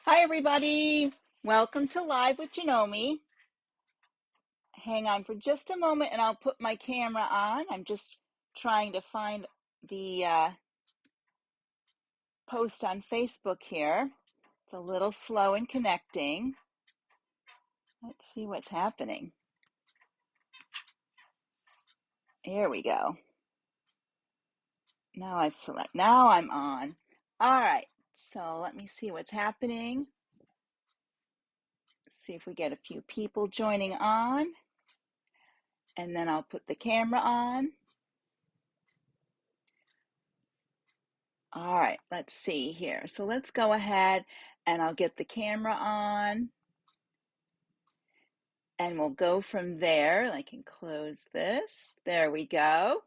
Hi, everybody. Welcome to Live with Janome. Hang on for just a moment and I'll put my camera on. I'm just trying to find the post on Facebook here. It's a little slow in connecting. Let's see what's happening. Here we go. Now I'm on. All right, so let me see what's happening. See if we get a few people joining on. And then I'll put the camera on. All right, let's see here. So let's go ahead and I'll get the camera on and we'll go from there. I can close this. There we go.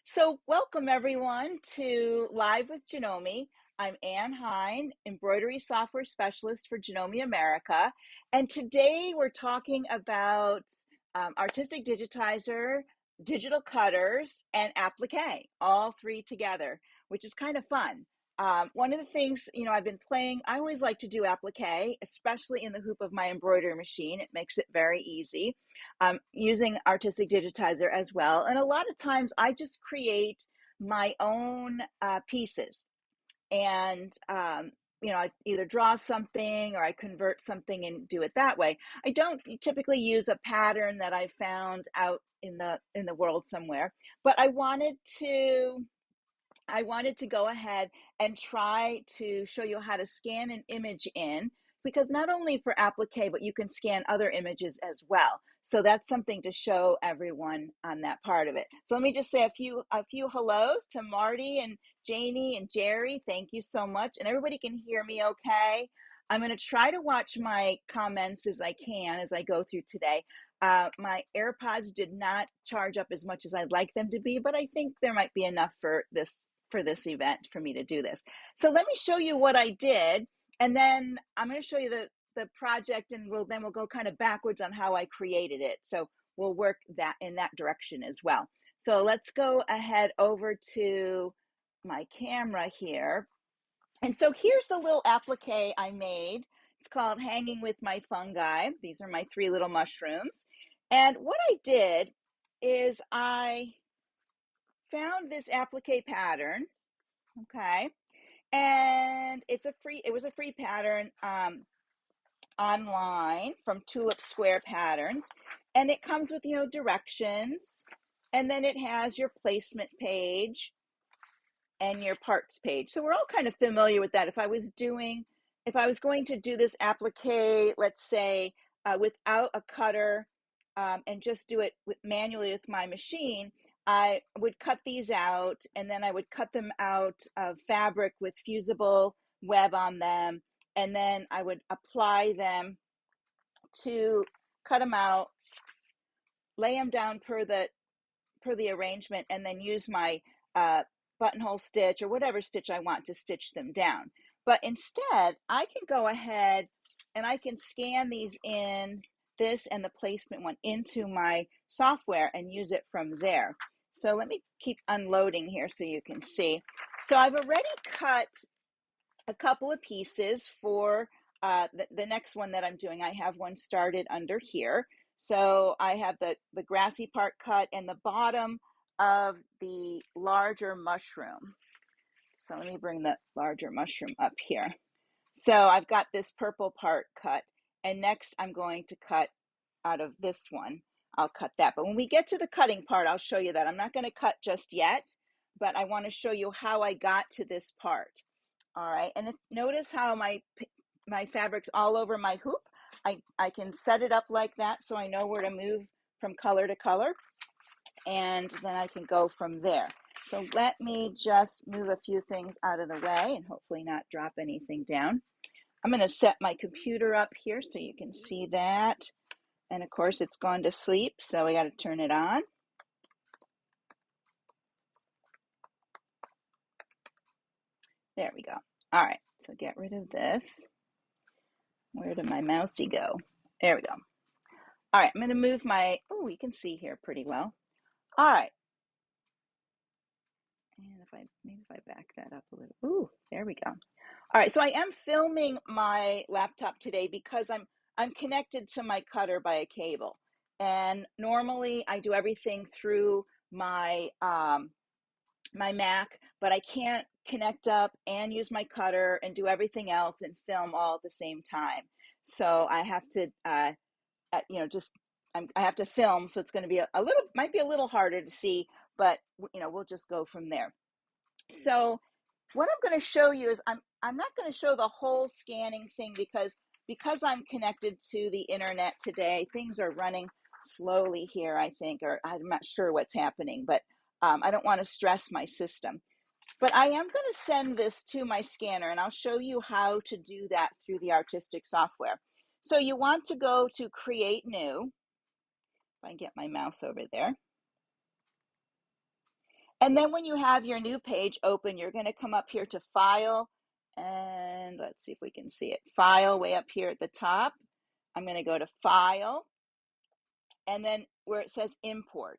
So welcome everyone to Live with Janome. I'm Ann Hine, embroidery software specialist for Janome America. And today we're talking about artistic digitizer, digital cutters, and applique, all three together, which is kind of fun. One of the things, I've been playing, I always like to do applique, especially in the hoop of my embroidery machine. It makes it very easy. Using artistic digitizer as well. And a lot of times I just create my own pieces. And, I either draw something or I convert something and do it that way. I don't typically use a pattern that I found out in the world somewhere, but I wanted to go ahead and try to show you how to scan an image in, because not only for applique, but you can scan other images as well. So that's something to show everyone on that part of it. So let me just say a few hellos to Marty and Janie and Jerry. Thank you so much. And everybody can hear me okay. I'm going to try to watch my comments as I can as I go through today. My AirPods did not charge up as much as I'd like them to be, but I think there might be enough for this event for me to do this. So let me show you what I did, and then I'm going to show you the project, and we'll go kind of backwards on how I created it. So we'll work that in that direction as well. So let's go ahead over to my camera here. And so here's the little applique I made. It's called Hanging with My Fungi. These are my 3 little mushrooms. And what I did is I found this applique pattern, okay, and it was a free pattern online from Tulip Square Patterns, and it comes with directions, and then it has your placement page and your parts page. So we're all kind of familiar with that. If I was going to do this applique, let's say without a cutter, and just do it manually with my machine, I would cut these out, and then I would cut them out of fabric with fusible web on them, and then I would apply them to cut them out, lay them down per the arrangement, and then use my buttonhole stitch or whatever stitch I want to stitch them down. But instead, I can go ahead and I can scan these in, this and the placement one, into my software and use it from there. So let me keep unloading here so you can see. So I've already cut a couple of pieces for the next one that I'm doing. I have one started under here. So I have the grassy part cut and the bottom of the larger mushroom. So let me bring the larger mushroom up here. So I've got this purple part cut, and next I'm going to cut out of this one. I'll cut that. But when we get to the cutting part, I'll show you that. I'm not going to cut just yet, but I want to show you how I got to this part. All right, and notice how my fabric's all over my hoop. I can set it up like that so I know where to move from color to color, and then I can go from there. So let me just move a few things out of the way and hopefully not drop anything down. I'm going to set my computer up here so you can see that. And of course it's gone to sleep, so we got to turn it on. There we go. All right, so get rid of this. Where did my mousey go? There we go. All right, I'm going to move my, you can see here pretty well. All right. And maybe if I back that up a little. There we go. All right, so I am filming my laptop today because I'm connected to my cutter by a cable. And normally I do everything through my my Mac, but I can't connect up and use my cutter and do everything else and film all at the same time. So I have to just I have to film, so it's going to be a little, might be a little harder to see, but we'll just go from there. So what I'm going to show you is I'm not going to show the whole scanning thing because I'm connected to the internet today. Things are running slowly here, I think, or I'm not sure what's happening, but I don't want to stress my system. But I am going to send this to my scanner, and I'll show you how to do that through the artistic software. So you want to go to Create New. If I get my mouse over there. And then when you have your new page open, you're going to come up here to File, and let's see if we can see it. File way up here at the top. I'm going to go to File, and then where it says Import.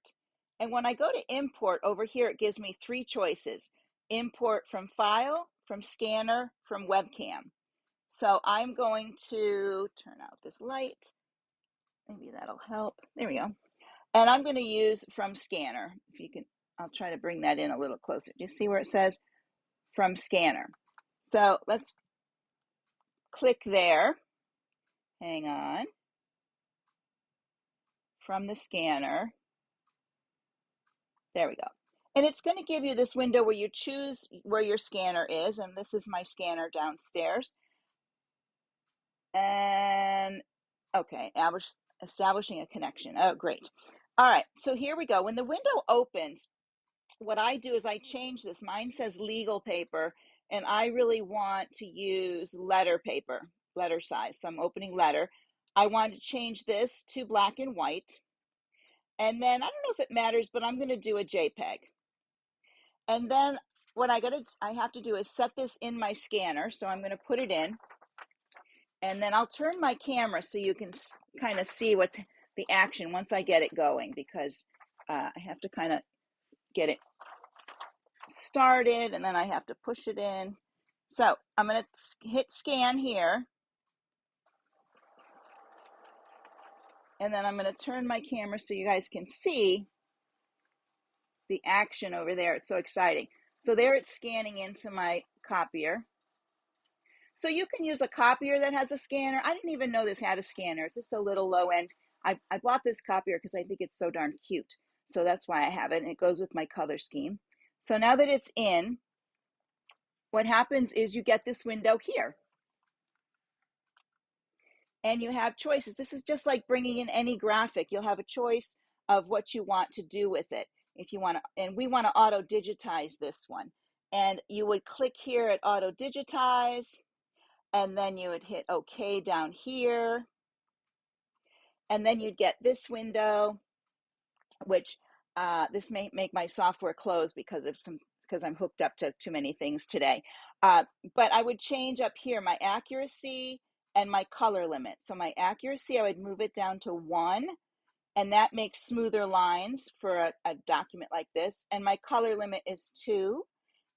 And when I go to Import, over here it gives me three choices. Import from File, from Scanner, from Webcam. So I'm going to turn out this light. Maybe that'll help. There we go. And I'm going to use from Scanner. If you can, I'll try to bring that in a little closer. Do you see where it says from Scanner? So let's click there. Hang on. From the scanner. There we go. And it's going to give you this window where you choose where your scanner is. And this is my scanner downstairs. And okay, establishing a connection. Oh, great. All right, so here we go. When the window opens, what I do is I change this. Mine says legal paper, and I really want to use letter paper, letter size. So I'm opening letter. I want to change this to black and white. And then I don't know if it matters, but I'm going to do a JPEG. And then what I have to do is set this in my scanner. So I'm going to put it in. And then I'll turn my camera so you can kind of see what's the action once I get it going, because I have to kind of get it started and then I have to push it in. So I'm going to hit scan here. And then I'm going to turn my camera so you guys can see the action over there. It's so exciting. So there it's scanning into my copier. So you can use a copier that has a scanner. I didn't even know this had a scanner. It's just a little low end. I bought this copier because I think it's so darn cute. So that's why I have it, and it goes with my color scheme. So now that it's in, what happens is you get this window here. And you have choices. This is just like bringing in any graphic. You'll have a choice of what you want to do with it. If you want to, and we want to auto digitize this one. And you would click here at auto digitize, and then you would hit OK down here. And then you'd get this window, which this may make my software close because I'm hooked up to too many things today. But I would change up here my accuracy and my color limit. So my accuracy, I would move it down to 1, and that makes smoother lines for a document like this. And my color limit is 2,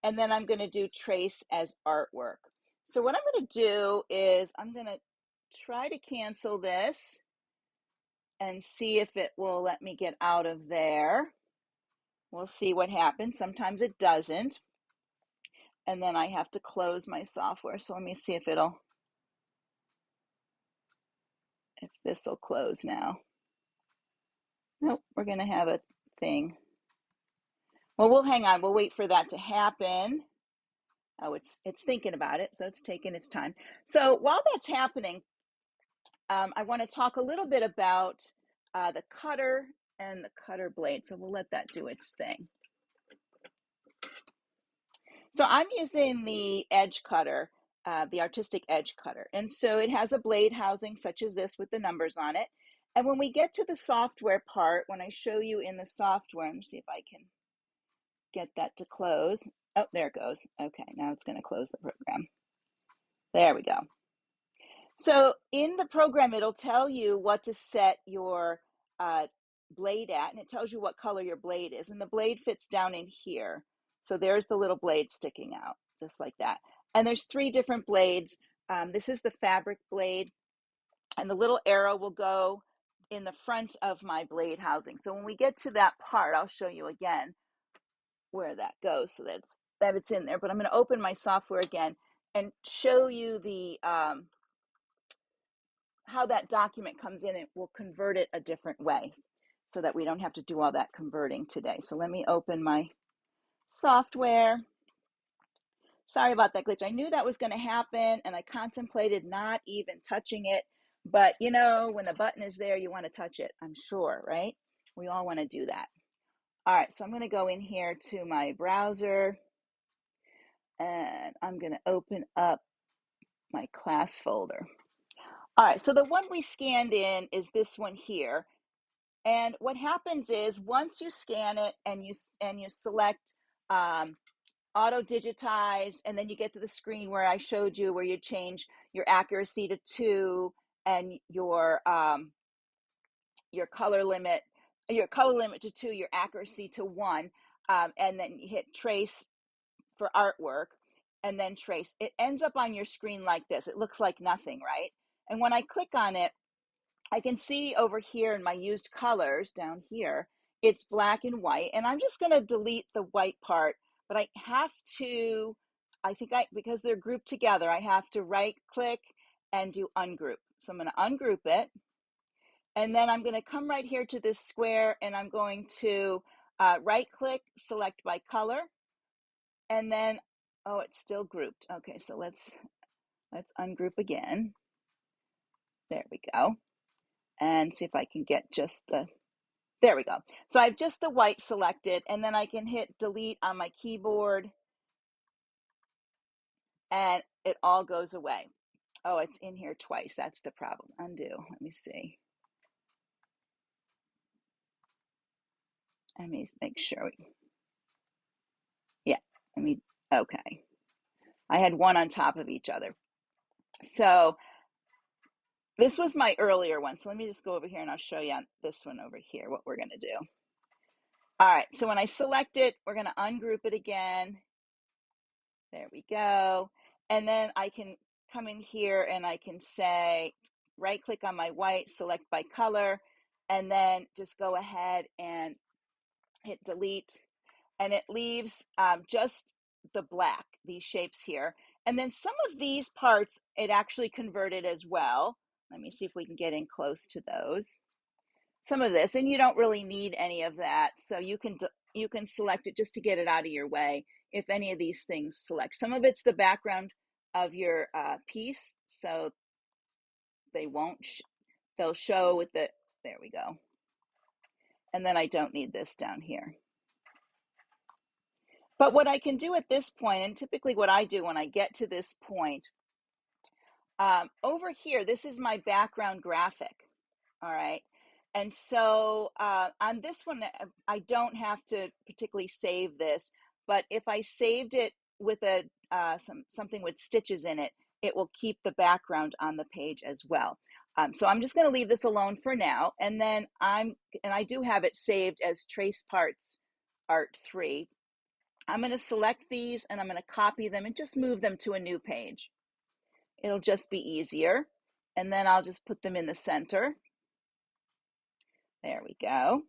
and then I'm going to do trace as artwork. So what I'm going to do is I'm going to try to cancel this and see if it will let me get out of there. We'll see what happens. Sometimes it doesn't. And then I have to close my software. So let me see if this will close now. Nope, we're going to have a thing. Well, we'll hang on. We'll wait for that to happen. Oh, it's thinking about it, so it's taking its time. So while that's happening, I want to talk a little bit about the cutter and the cutter blade. So we'll let that do its thing. So I'm using the edge cutter, the artistic edge cutter. And so it has a blade housing such as this with the numbers on it. And when we get to the software part, when I show you in the software, let me see if I can get that to close. Oh, there it goes. Okay, now it's going to close the program. There we go. So in the program, it'll tell you what to set your blade at, and it tells you what color your blade is. And the blade fits down in here. So there's the little blade sticking out, just like that. And there's 3 different blades. This is the fabric blade, and the little arrow will go in the front of my blade housing. So when we get to that part, I'll show you again where that goes so that it's in there. But I'm going to open my software again and show you the how that document comes in. It will convert it a different way so that we don't have to do all that converting today. So let me open my software. Sorry about that glitch. I knew that was going to happen, and I contemplated not even touching it. But, you know, when the button is there, you want to touch it, I'm sure, right? We all want to do that. All right, so I'm going to go in here to my browser, and I'm going to open up my class folder. All right, so the one we scanned in is this one here. And what happens is once you scan it and you select auto digitize, and then you get to the screen where I showed you where you change your accuracy to 2 and your color limit to 2, your accuracy to 1, and then you hit trace for artwork and then trace. It ends up on your screen like this. It looks like nothing, right? And when I click on it, I can see over here in my used colors down here, it's black and white, and I'm just going to delete the white part, but I have to, because they're grouped together, I have to right click and do ungroup. So I'm going to ungroup it, and then I'm going to come right here to this square, and I'm going to right click, select by color, and then, oh, it's still grouped. Okay, so let's ungroup again. There we go. And see if I can get just the, there we go. So I have just the white selected, and then I can hit delete on my keyboard, and it all goes away. Oh, it's in here twice. That's the problem. Undo. Let me see. Let me make sure. Yeah, okay. I had one on top of each other. So this was my earlier one. So let me just go over here and I'll show you on this one over here what we're going to do. All right, so when I select it, we're going to ungroup it again. There we go. And then I can come in here and I can say, right click on my white, select by color, and then just go ahead and hit delete. And it leaves just the black, these shapes here. And then some of these parts, it actually converted as well. Let me see if we can get in close to those. Some of this, and you don't really need any of that. So you can select it just to get it out of your way if any of these things select. Some of it's the background of your piece, so they'll show with the, there we go. And then I don't need this down here. But what I can do at this point, and typically what I do when I get to this point, over here, this is my background graphic, all right? And so on this one, I don't have to particularly save this, but if I saved it with something with stitches in it, it will keep the background on the page as well. So I'm just going to leave this alone for now, and then I do have it saved as Trace Parts Art 3. I'm going to select these and I'm going to copy them and just move them to a new page. It'll just be easier. And then I'll just put them in the center. There we go.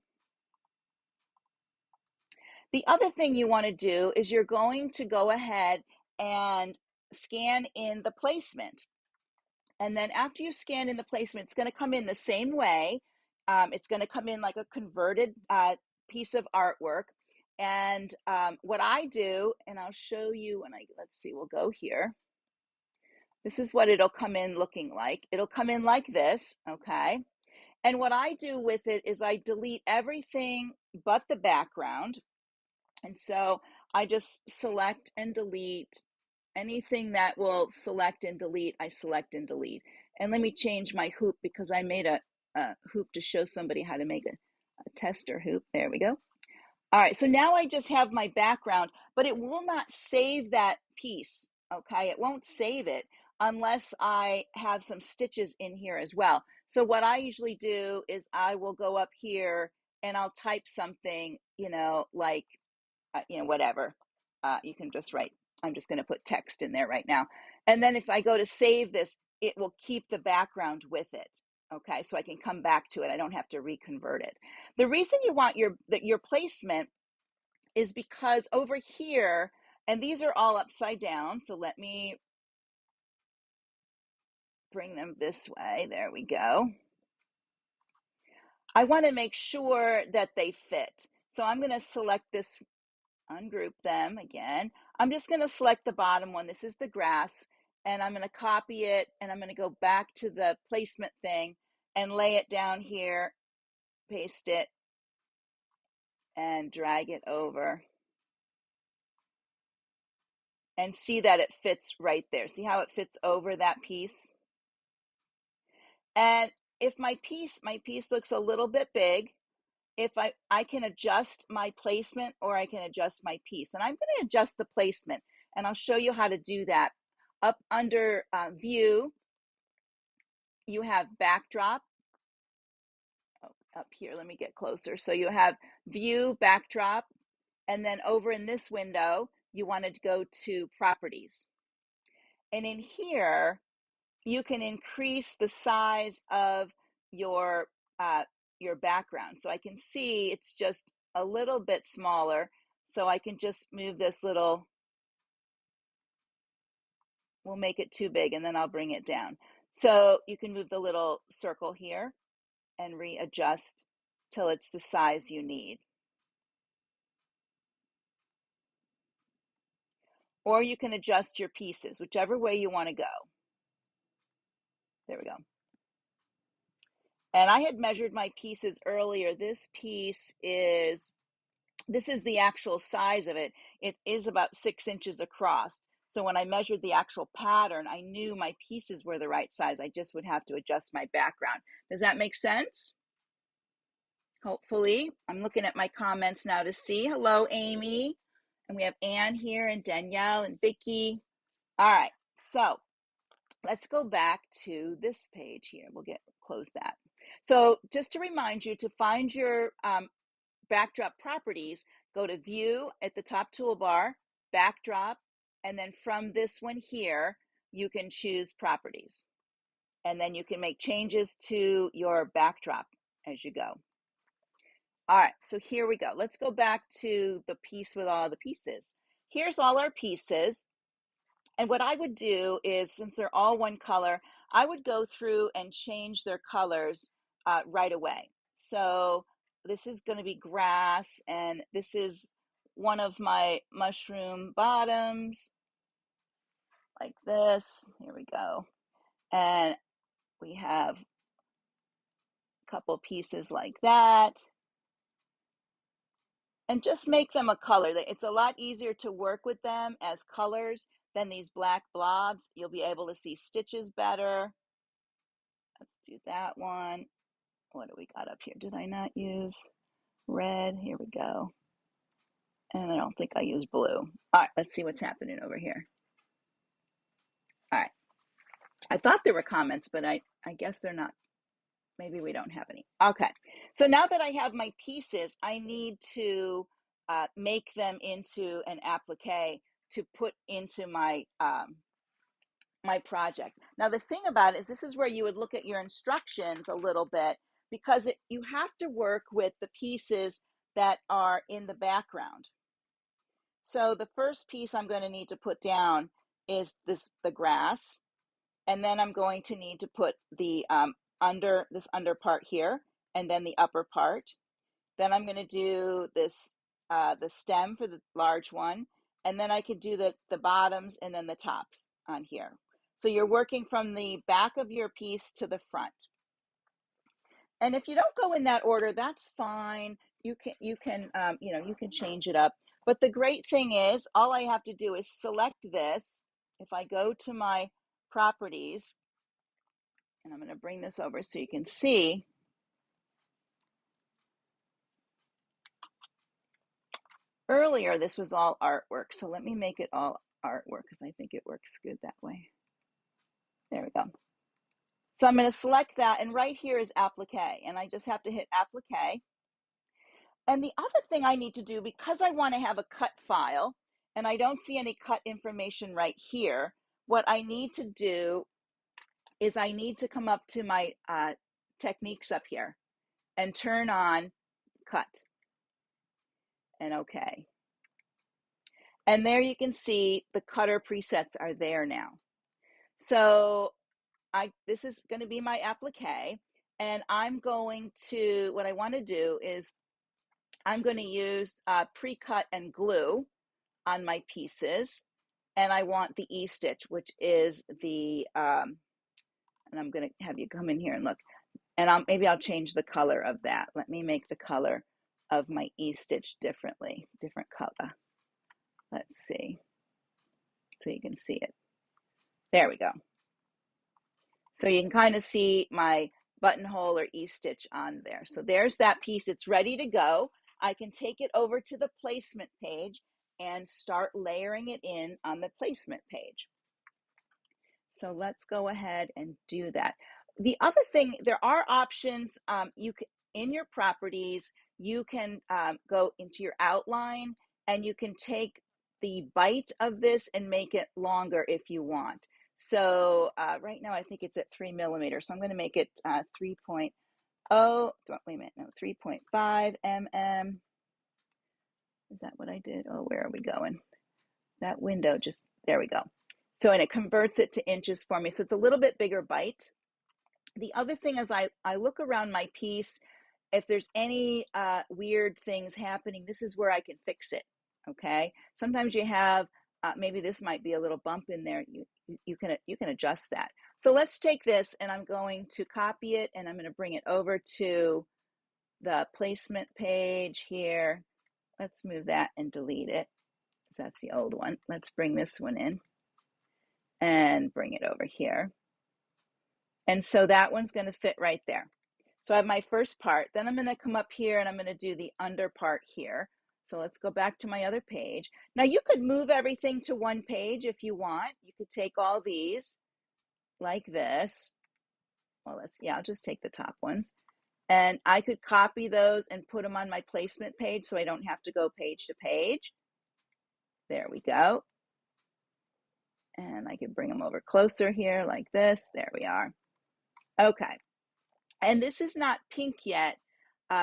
The other thing you want to do is you're going to go ahead and scan in the placement. And then after you scan in the placement, it's going to come in the same way. It's going to come in like a converted piece of artwork. And what I do, and I'll show you when let's see, we'll go here. This is what it'll come in looking like. It'll come in like this, okay? And what I do with it is I delete everything but the background. And so I just select and delete anything that will select and delete, I select and delete. And let me change my hoop because I made a hoop to show somebody how to make a tester hoop. There we go. All right, so now I just have my background, but it will not save that piece, okay? It won't save it unless I have some stitches in here as well. So what I usually do is I will go up here and I'll type something, like, whatever. You can just write I'm just going to put text in there right now. And then if I go to save this, it will keep the background with it. Okay, so I can come back to it. I don't have to reconvert it. The reason you want your placement is because over here, and these are all upside down, so let me bring them this way. There we go. I want to make sure that they fit. So I'm going to select this, ungroup them again. I'm just going to select the bottom one. This is the grass, and I'm going to copy it, and I'm going to go back to the placement thing and lay it down here, paste it, and drag it over. And see that it fits right there. See how it fits over that piece? And if my piece looks a little bit big, if I can adjust my placement, or I can adjust my piece. And I'm going to adjust the placement, and I'll show you how to do that. Up under view, you have backdrop. Oh, up here, let me get closer. So you have view, backdrop, and then over in this window, you want to go to properties. And in here, you can increase the size of your background. So I can see it's just a little bit smaller. So I can just move this little, we'll make it too big, and then I'll bring it down. So you can move the little circle here and readjust till it's the size you need. Or you can adjust your pieces, whichever way you want to go. There we go. And I had measured my pieces earlier. This is the actual size of it. It is about 6 inches across. So when I measured the actual pattern, I knew my pieces were the right size. I just would have to adjust my background. Does that make sense? Hopefully. I'm looking at my comments now to see. Hello, Amy. And we have Anne here, and Danielle, and Vicki. All right, so let's go back to this page here. We'll close that. So just to remind you, to find your backdrop properties, go to view at the top toolbar, backdrop, and then from this one here, you can choose properties. And then you can make changes to your backdrop as you go. All right, so here we go. Let's go back to the piece with all the pieces. Here's all our pieces. And what I would do is, since they're all one color, I would go through and change their colors right away. So this is going to be grass, and this is one of my mushroom bottoms, like this. Here we go. And we have a couple pieces like that. And just make them a color. It's a lot easier to work with them as colors than these black blobs. You'll be able to see stitches better. Let's do that one. What do we got up here? Did I not use red? Here we go. And I don't think I used blue. All right, let's see what's happening over here. All right. I thought there were comments, but I guess they're not. Maybe we don't have any. Okay. So now that I have my pieces, I need to make them into an applique to put into my my project. Now the thing about it is, this is where you would look at your instructions a little bit, because you have to work with the pieces that are in the background. So the first piece I'm going to need to put down is the grass, and then I'm going to need to put the this under part here, and then the upper part. Then I'm going to do this the stem for the large one, and then I could do the bottoms and then the tops on here. So you're working from the back of your piece to the front. And if you don't go in that order, that's fine. You can you can change it up. But the great thing is, all I have to do is select this. If I go to my properties, and I'm going to bring this over so you can see. Earlier, this was all artwork, so let me make it all artwork because I think it works good that way. There we go. So I'm going to select that, and right here is applique, and I just have to hit applique. And the other thing I need to do, because I want to have a cut file, and I don't see any cut information right here. What I need to do is I need to come up to my techniques up here and turn on cut and OK. And there you can see the cutter presets are there now. So this is going to be my applique, and I'm going to, what I want to do is I'm going to use pre-cut and glue on my pieces, and I want the E-stitch, which is the, and I'm going to have you come in here and look, and maybe I'll change the color of that. Let me make the color of my E-stitch different color. Let's see, so you can see it. There we go. So you can kind of see my buttonhole or E-stitch on there. So there's that piece. It's ready to go. I can take it over to the placement page and start layering it in on the placement page. So let's go ahead and do that. The other thing, there are options. In your properties, you can go into your outline and you can take the bite of this and make it longer if you want. So right now I think it's at 3 millimeters. So I'm going to make it 3.0, wait a minute, no, 3.5 mm. Is that what I did? Oh, where are we going? That window just, there we go. So, and it converts it to inches for me. So it's a little bit bigger bite. The other thing is I look around my piece, if there's any weird things happening, this is where I can fix it, okay? Sometimes you have, maybe this might be a little bump in there. You can adjust that. So let's take this and I'm going to copy it and I'm going to bring it over to the placement page here. Let's move that and delete it, because that's the old one. Let's bring this one in and bring it over here. And so that one's going to fit right there. So I have my first part, then I'm going to come up here and I'm going to do the under part here. So let's go back to my other page. Now you could move everything to one page if you want. You could take all these like this. Well, I'll just take the top ones. And I could copy those and put them on my placement page so I don't have to go page to page. There we go. And I could bring them over closer here like this. There we are. Okay. And this is not pink yet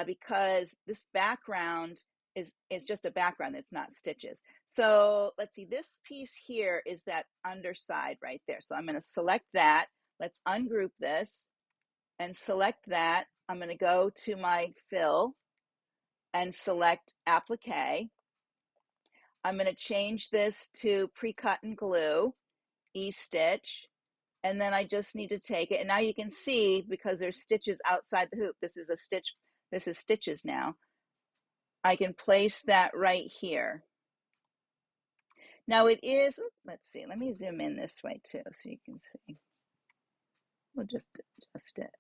because this background is just a background. It's not stitches. So let's see, this piece here is that underside right there. So I'm going to select that. Let's ungroup this and select that. I'm going to go to my fill and select applique. I'm going to change this to pre-cut and glue, E-stitch. And then I just need to take it. And now you can see, because there's stitches outside the hoop, this is a stitch, this is stitches now. I can place that right here. Now it is, let's see, let me zoom in this way too so you can see. We'll just adjust it.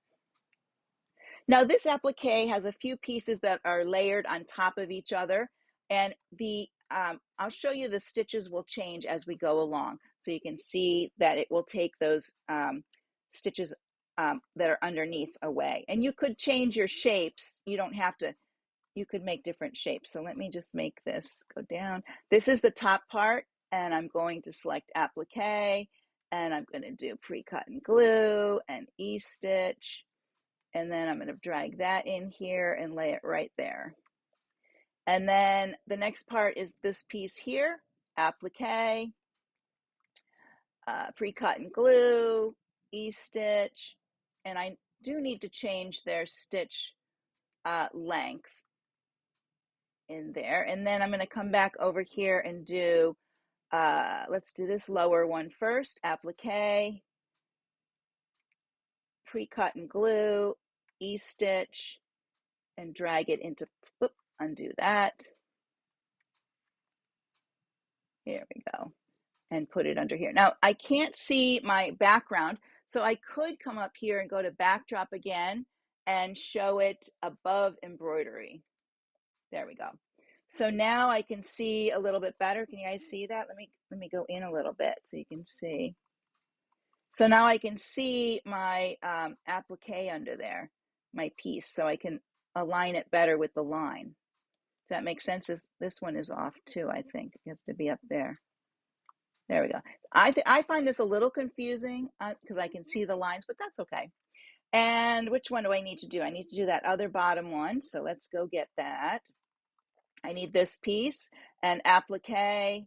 Now this applique has a few pieces that are layered on top of each other. And I'll show you the stitches will change as we go along. So you can see that it will take those stitches that are underneath away. And you could change your shapes. You don't have to, you could make different shapes. So let me just make this go down. This is the top part, and I'm going to select applique, and I'm going to do pre-cut and glue and E-stitch. And then I'm going to drag that in here and lay it right there. And then the next part is this piece here, applique, pre-cut and glue, E-stitch, and I do need to change their stitch length in there. And then I'm going to come back over here and do, let's do this lower one first, applique, pre-cut and glue, E-stitch, and drag it into, undo that. Here we go. And put it under here. Now, I can't see my background, so I could come up here and go to backdrop again and show it above embroidery. There we go. So now I can see a little bit better. Can you guys see that? Let me go in a little bit so you can see. So now I can see my applique under there, my piece, so I can align it better with the line. Does that make sense? This one is off too, I think. It has to be up there. There we go. I find this a little confusing because I can see the lines, but that's okay. And which one do I need to do? I need to do that other bottom one. So let's go get that. I need this piece and applique,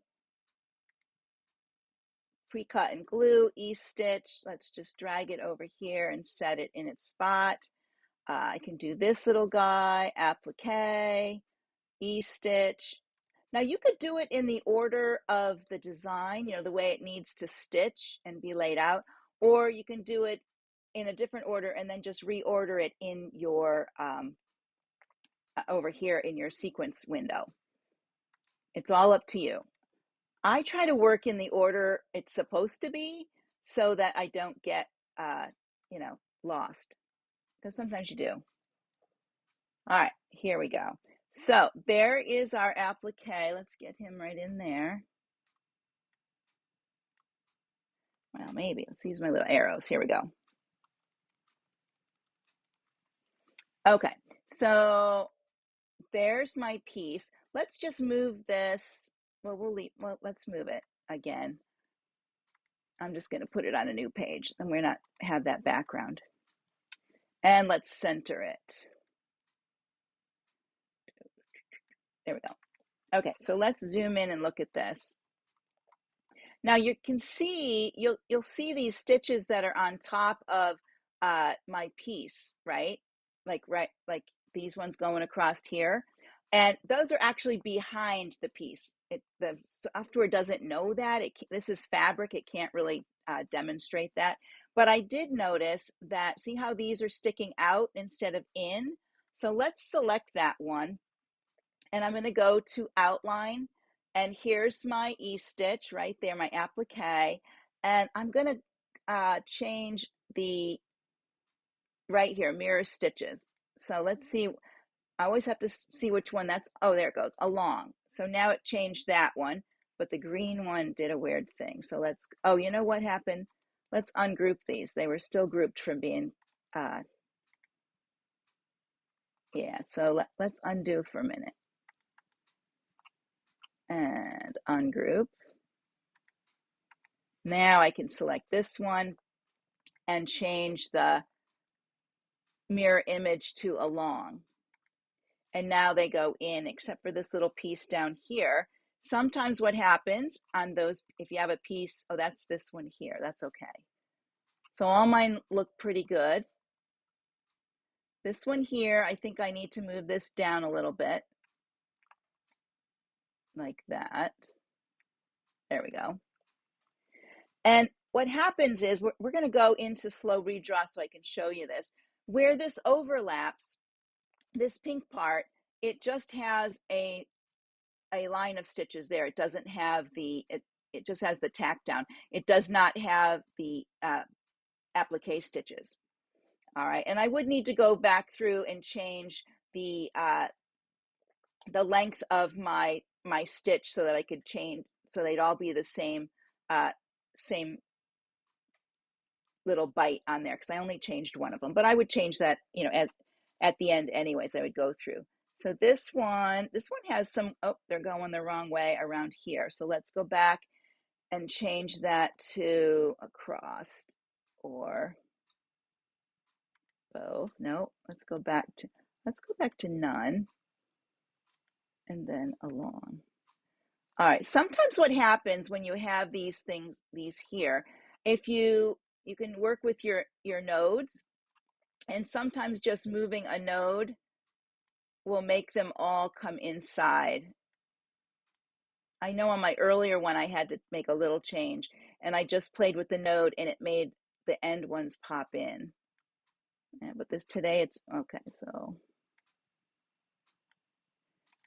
pre-cut and glue, E-stitch. Let's just drag it over here and set it in its spot. I can do this little guy, applique, E-stitch. Now you could do it in the order of the design, the way it needs to stitch and be laid out, or you can do it in a different order and then just reorder it in your, over here in your sequence window. It's all up to you. I try to work in the order it's supposed to be so that I don't get, lost, because sometimes you do. All right, here we go. So there is our applique. Let's get him right in there. Well, maybe. Let's use my little arrows. Here we go. Okay, so there's my piece. Let's just move this. Well, let's move it again. I'm just going to put it on a new page, and we're not have that background. And let's center it. There we go. Okay, so let's zoom in and look at this. Now you can see, you'll see these stitches that are on top of my piece, right? Like these ones going across here. And those are actually behind the piece. The software doesn't know that. This is fabric. It can't really demonstrate that. But I did notice that, see how these are sticking out instead of in? So let's select that one. And I'm going to go to outline. And here's my E-stitch right there, my applique. And I'm going to change the, right here, mirror stitches. So let's see. I always have to see which one that's, oh, there it goes, along. So now it changed that one, but the green one did a weird thing. So let's, oh, you know what happened? Let's ungroup these. They were still grouped from being, yeah, so let's undo for a minute. And ungroup. Now I can select this one and change the mirror image to along. And now they go in, except for this little piece down here. Sometimes what happens on those, if you have a piece, oh, that's this one here, that's okay. So all mine look pretty good. This one here, I think I need to move this down a little bit, like that. There we go. And what happens is, we're gonna go into slow redraw so I can show you this. Where this overlaps, this pink part, it just has a line of stitches there. It doesn't have the, it just has the tack down. It does not have the applique stitches. All right, and I would need to go back through and change the length of my stitch so that I could change, so they'd all be the same same little bite on there, because I only changed one of them, but I would change that, as at the end anyways. I would go through. So this one has some, oh, they're going the wrong way around here. So let's go back and change that to across or both. No, let's go back to none and then along. All right, sometimes what happens when you have these things, these here, if you can work with your nodes, and sometimes just moving a node will make them all come inside. I know on my earlier one, I had to make a little change, and I just played with the node and it made the end ones pop in. Yeah, but this today, it's okay. So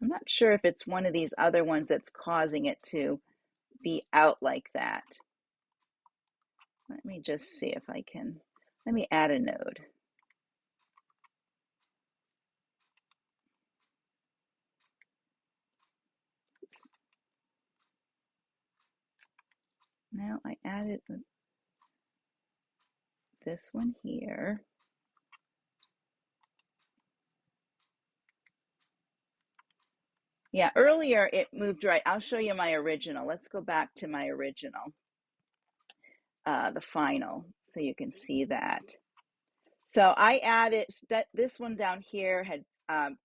I'm not sure if it's one of these other ones that's causing it to be out like that. Let me just see if I can, let me add a node. Now I added this one here. Yeah, earlier it moved right. I'll show you my original. Let's go back to my original, the final, so you can see that. So I added that this one down here had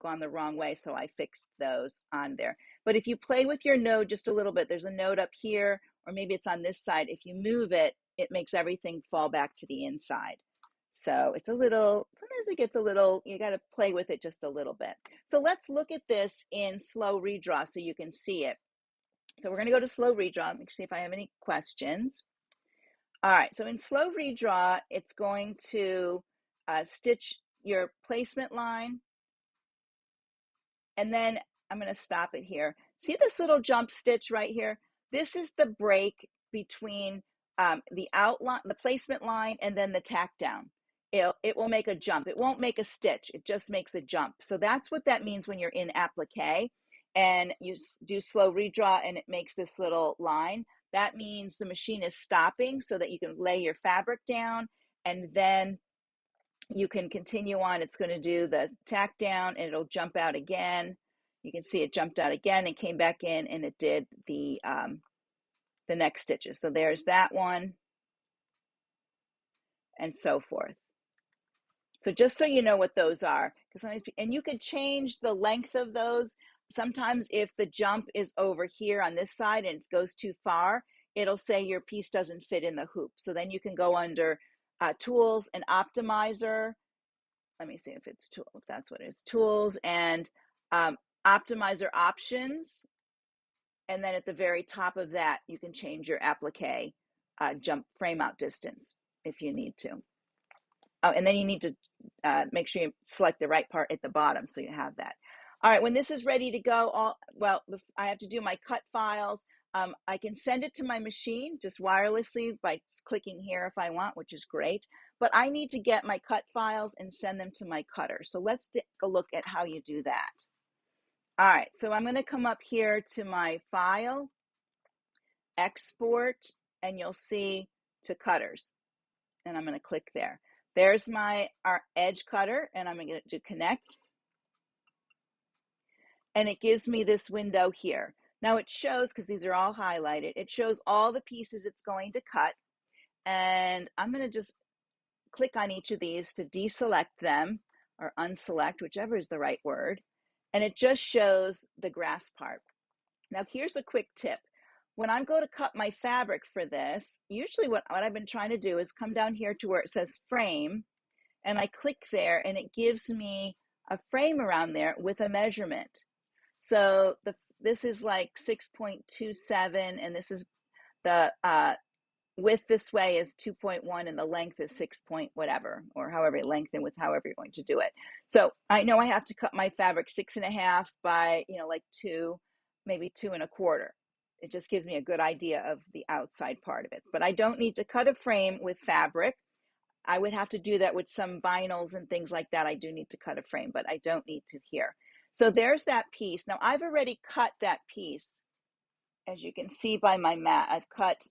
gone the wrong way, so I fixed those on there. But if you play with your node just a little bit, there's a node up here, or maybe it's on this side. If you move it, it makes everything fall back to the inside. So it's a little, sometimes it gets a little, you got to play with it just a little bit. So let's look at this in slow redraw so you can see it. So we're going to go to slow redraw. Let me see if I have any questions. All right, so in slow redraw, it's going to stitch your placement line, and then I'm going to stop it here. See this little jump stitch right here? This is the break between the outline, the placement line, and then the tack down. It will make a jump. It won't make a stitch. It just makes a jump. So that's what that means when you're in applique and you do slow redraw and it makes this little line. That means the machine is stopping so that you can lay your fabric down, and then you can continue on. It's going to do the tack down and it'll jump out again. You can see it jumped out again and came back in, and it did the next stitches. So there's that one, and so forth. So just so you know what those are, and you could change the length of those. Sometimes if the jump is over here on this side and it goes too far, it'll say your piece doesn't fit in the hoop. So then you can go under tools and optimizer. Let me see if it's tool. That's what it is. Tools and optimizer options. And then at the very top of that, you can change your applique jump frame out distance if you need to. Oh, and then you need to make sure you select the right part at the bottom so you have that. All right, when this is ready to go, I have to do my cut files. I can send it to my machine just wirelessly by clicking here if I want, which is great. But I need to get my cut files and send them to my cutter. So let's take a look at how you do that. All right, so I'm going to come up here to my file, export, and you'll see to cutters. And I'm going to click there. There's our edge cutter, and I'm going to do connect. And it gives me this window here. Now it shows, because these are all highlighted, it shows all the pieces it's going to cut. And I'm going to just click on each of these to deselect them, or unselect, whichever is the right word. And it just shows the grass part. Now here's a quick tip. When I go to cut my fabric for this, usually what I've been trying to do is come down here to where it says frame, and I click there, and it gives me a frame around there with a measurement. So this is like 6.27, and this is the width this way is 2.1, and the length is 6 point whatever, or however lengthen with however you're going to do it. So I know I have to cut my fabric 6.5 by, like 2, maybe 2.25. It just gives me a good idea of the outside part of it. But I don't need to cut a frame with fabric. I would have to do that with some vinyls and things like that. I do need to cut a frame, but I don't need to here. So there's that piece. Now I've already cut that piece. As you can see by my mat, I've cut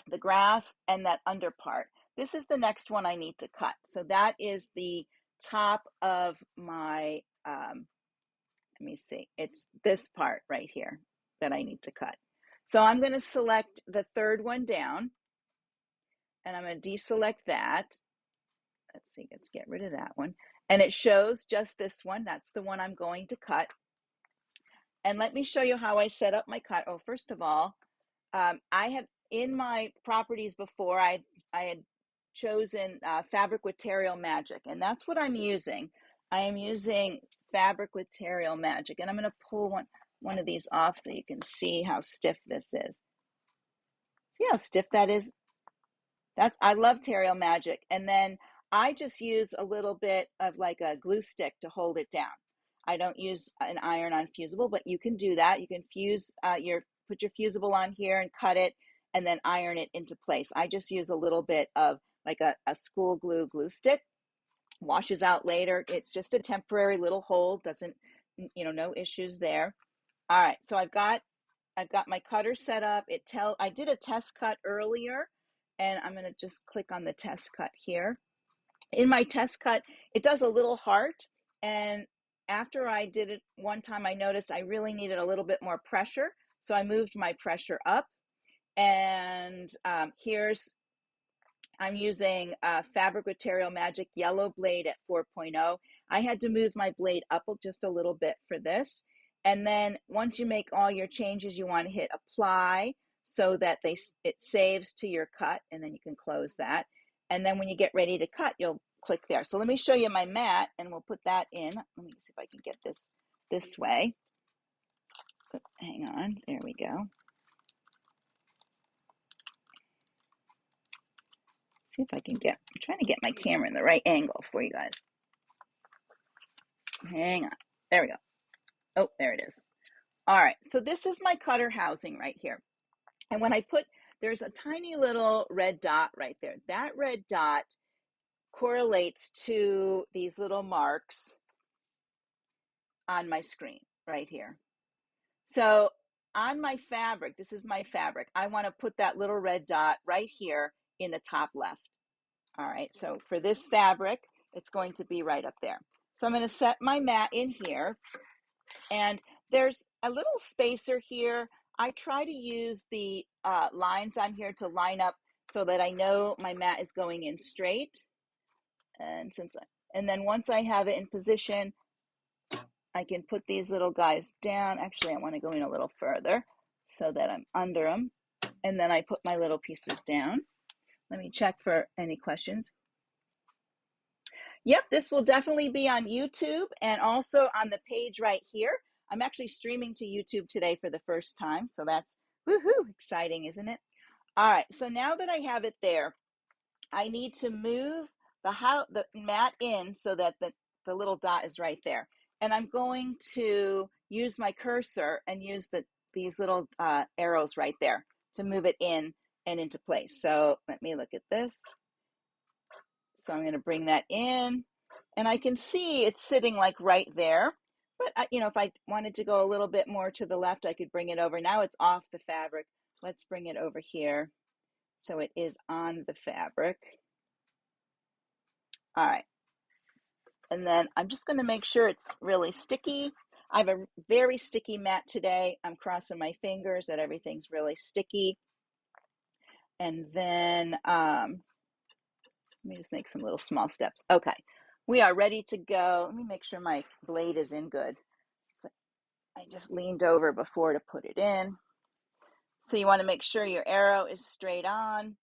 the grass and that under part. This is the next one I need to cut. So that is the top of my, let me see, it's this part right here that I need to cut. So I'm going to select the third one down, and I'm going to deselect that. Let's see, let's get rid of that one. And it shows just this one. That's the one I'm going to cut. And let me show you how I set up my cut. Oh, first of all, I had in my properties before, I had chosen Fabric with Terrial Magic, and that's what I'm using. I am using Fabric with Terrial Magic, and I'm going to pull one of these off so you can see how stiff this is. See how stiff that is? I love Terrial Magic. And then I just use a little bit of like a glue stick to hold it down. I don't use an iron-on fusible, but you can do that. You can put your fusible on here and cut it, and then iron it into place. I just use a little bit of like a school glue stick. Washes out later. It's just a temporary little hold. Doesn't, no issues there. All right, so I've got my cutter set up. I did a test cut earlier, and I'm going to just click on the test cut here. In my test cut, it does a little heart, and after I did it one time, I noticed I really needed a little bit more pressure. So I moved my pressure up. And I'm using Fabric Material Magic Yellow Blade at 4.0. I had to move my blade up just a little bit for this. And then once you make all your changes, you want to hit apply so that it saves to your cut, and then you can close that. And then when you get ready to cut, you'll click there. So let me show you my mat, and we'll put that in. Let me see if I can get this way. Hang on, there we go. See if I can I'm trying to get my camera in the right angle for you guys. Hang on, there we go. Oh, there it is. All right, so this is my cutter housing right here. And when there's a tiny little red dot right there. That red dot correlates to these little marks on my screen right here. So on my fabric, this is my fabric, I want to put that little red dot right here in the top left. All right, so for this fabric, it's going to be right up there. So I'm going to set my mat in here, and there's a little spacer here. I try to use the lines on here to line up so that I know my mat is going in straight. And then once I have it in position, I can put these little guys down. Actually, I want to go in a little further so that I'm under them. And then I put my little pieces down. Let me check for any questions. Yep, this will definitely be on YouTube and also on the page right here. I'm actually streaming to YouTube today for the first time, so that's woohoo, exciting, isn't it? All right, so now that I have it there, I need to move the mat in so that the little dot is right there. And I'm going to use my cursor and use these little arrows right there to move it in and into place. So let me look at this. So I'm going to bring that in, and I can see it's sitting like right there. But if I wanted to go a little bit more to the left, I could bring it over. Now it's off the fabric. Let's bring it over here so it is on the fabric. All right. And then I'm just going to make sure it's really sticky. I have a very sticky mat today. I'm crossing my fingers that everything's really sticky. And then let me just make some little small steps. Okay, we are ready to go. Let me make sure my blade is in good. I just leaned over before to put it in. So you want to make sure your arrow is straight on.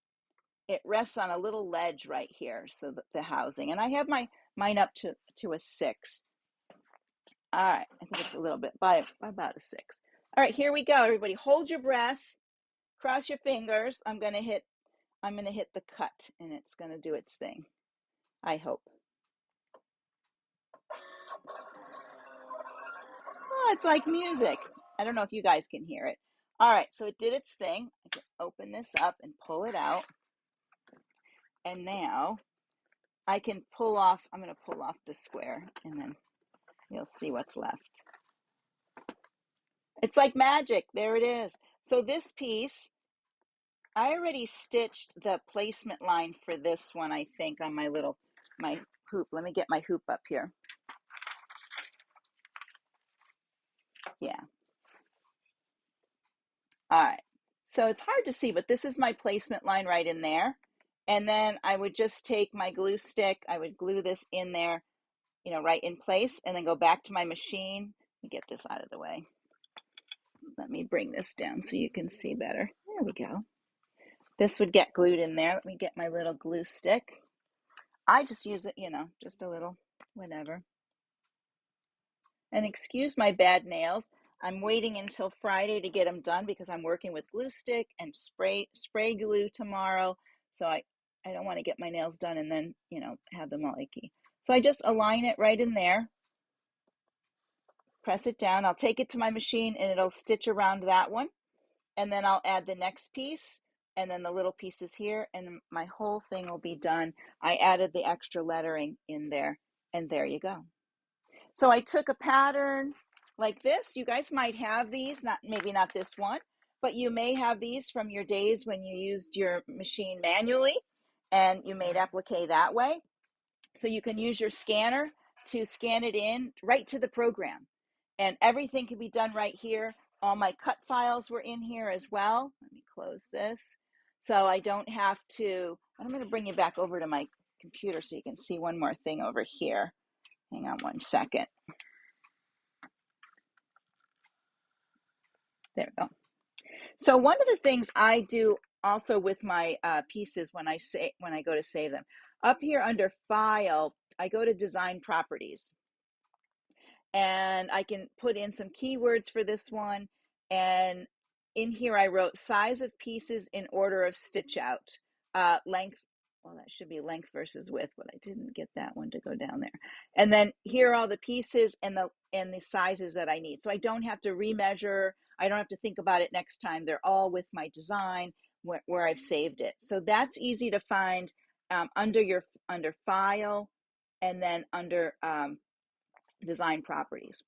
It rests on a little ledge right here, so the housing. And I have mine up to a 6. All right, I think it's a little bit by about a 6. All right, here we go, everybody. Hold your breath, cross your fingers. I'm gonna hit the cut, and it's gonna do its thing, I hope. Oh, it's like music. I don't know if you guys can hear it. All right, so it did its thing. I can open this up and pull it out. And now I can I'm gonna pull off the square, and then you'll see what's left. It's like magic, there it is. So this piece, I already stitched the placement line for this one, I think, on my hoop. Let me get my hoop up here. Yeah. All right. So it's hard to see, but this is my placement line right in there. And then I would just take my glue stick. I would glue this in there, right in place, and then go back to my machine. Let me get this out of the way. Let me bring this down so you can see better. There we go. This would get glued in there. Let me get my little glue stick. I just use it, just a little, whatever. And excuse my bad nails. I'm waiting until Friday to get them done because I'm working with glue stick and spray glue tomorrow. So I don't want to get my nails done and then, have them all icky. So I just align it right in there. Press it down. I'll take it to my machine and it'll stitch around that one. And then I'll add the next piece and then the little pieces here, and my whole thing will be done. I added the extra lettering in there, and there you go. So I took a pattern like this. You guys might have these, maybe not this one, but you may have these from your days when you used your machine manually and you made applique that way. So you can use your scanner to scan it in right to the program. And everything can be done right here. All my cut files were in here as well. Let me close this. So I don't have to, I'm going to bring you back over to my computer so you can see one more thing over here. Hang on one second. There we go. So one of the things I do also with my pieces when I go to save them, up here under File, I go to Design Properties. And I can put in some keywords for this one. And in here, I wrote size of pieces in order of stitch out, length. Well, that should be length versus width, but I didn't get that one to go down there. And then here are all the pieces and the sizes that I need. So I don't have to remeasure. I don't have to think about it next time. They're all with my design where I've saved it. So that's easy to find under File and then under Design Properties.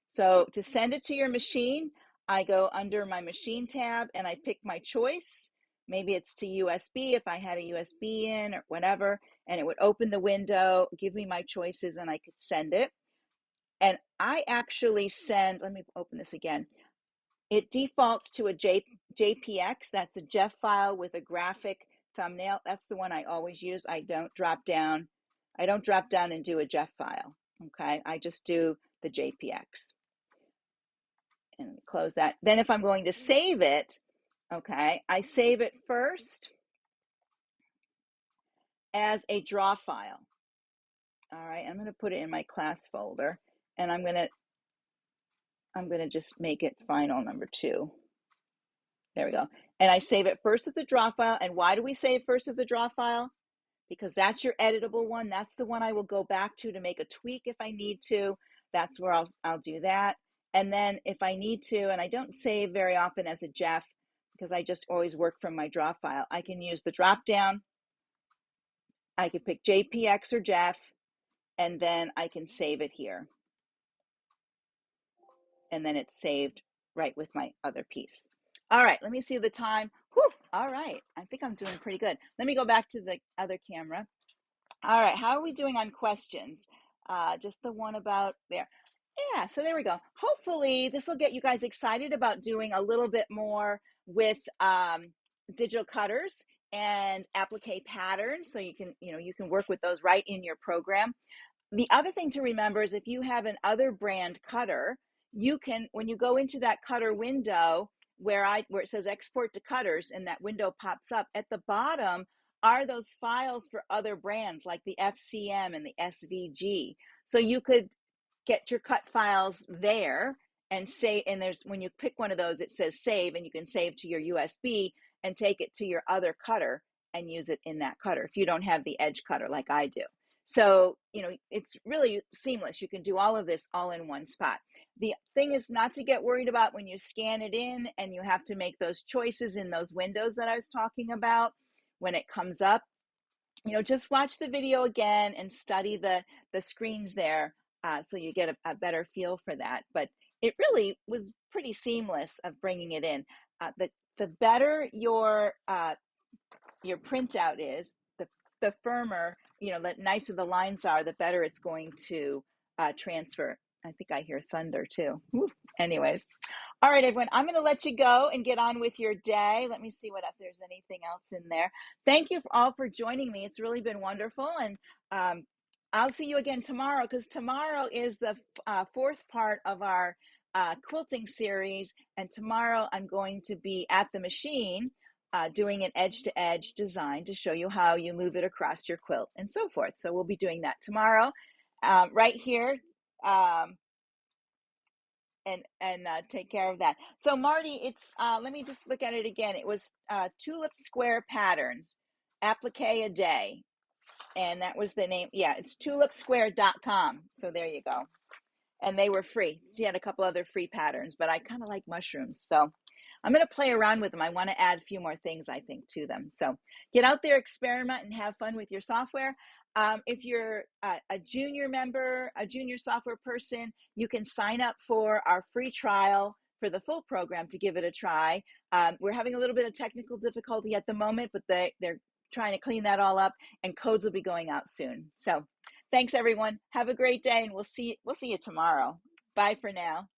So to send it to your machine, I go under my machine tab and I pick my choice. Maybe it's to USB if I had a USB in or whatever, and it would open the window, give me my choices, and I could send it. And I actually send, let me open this again. It defaults to a JPX, that's a JEF file with a graphic thumbnail. That's the one I always use. I don't drop down and do a JEF file, okay? I just do the JPX. And close that. Then if I'm going to save it, okay, I save it first as a draw file. All right, I'm going to put it in my class folder, and I'm going to just make it final number 2. There we go. And I save it first as a draw file. And why do we save first as a draw file? Because that's your editable one. That's the one I will go back to make a tweak if I need to. That's where I'll do that. And then if I need to, and I don't save very often as a JEF because I just always work from my draw file, I can use the drop down. I can pick JPX or JEF, and then I can save it here. And then it's saved right with my other piece. All right, let me see the time. Whew, all right, I think I'm doing pretty good. Let me go back to the other camera. All right, how are we doing on questions? Just the one about there. Yeah, so there we go. Hopefully this will get you guys excited about doing a little bit more with digital cutters and applique patterns, so you can work with those right in your program. The other thing to remember is if you have an other brand cutter, you can, when you go into that cutter window where it says export to cutters and that window pops up, at the bottom are those files for other brands like the FCM and the SVG. So you could get your cut files there and say, and there's, when you pick one of those, it says save, and you can save to your USB and take it to your other cutter and use it in that cutter if you don't have the edge cutter like I do. So, it's really seamless. You can do all of this all in one spot. The thing is not to get worried about when you scan it in and you have to make those choices in those windows that I was talking about when it comes up. Just watch the video again and study the screens there so you get a better feel for that. But it really was pretty seamless of bringing it in. The better your printout is, the firmer, the nicer the lines are, the better it's going to transfer. I think I hear thunder too. Woo. Anyways. All right, everyone, I'm going to let you go and get on with your day. Let me see if there's anything else in there. Thank you all for joining me. It's really been wonderful. And I'll see you again tomorrow, because tomorrow is the 4th part of our quilting series. And tomorrow I'm going to be at the machine doing an edge-to-edge design to show you how you move it across your quilt and so forth. So we'll be doing that tomorrow right here. And take care of that. So Marty, it's let me just look at it again. It was tulip square patterns, applique a day, and that was the name. Yeah, it's tulipsquare.com. So there you go. And they were free. She had a couple other free patterns, but I kind of like mushrooms, so I'm going to play around with them. I want to add a few more things, I think, to them. So get out there, experiment, and have fun with your software. If you're a junior member, a junior software person, you can sign up for our free trial for the full program to give it a try. We're having a little bit of technical difficulty at the moment, but they're trying to clean that all up, and codes will be going out soon. So Thanks, everyone. Have a great day, and we'll see you tomorrow. Bye for now.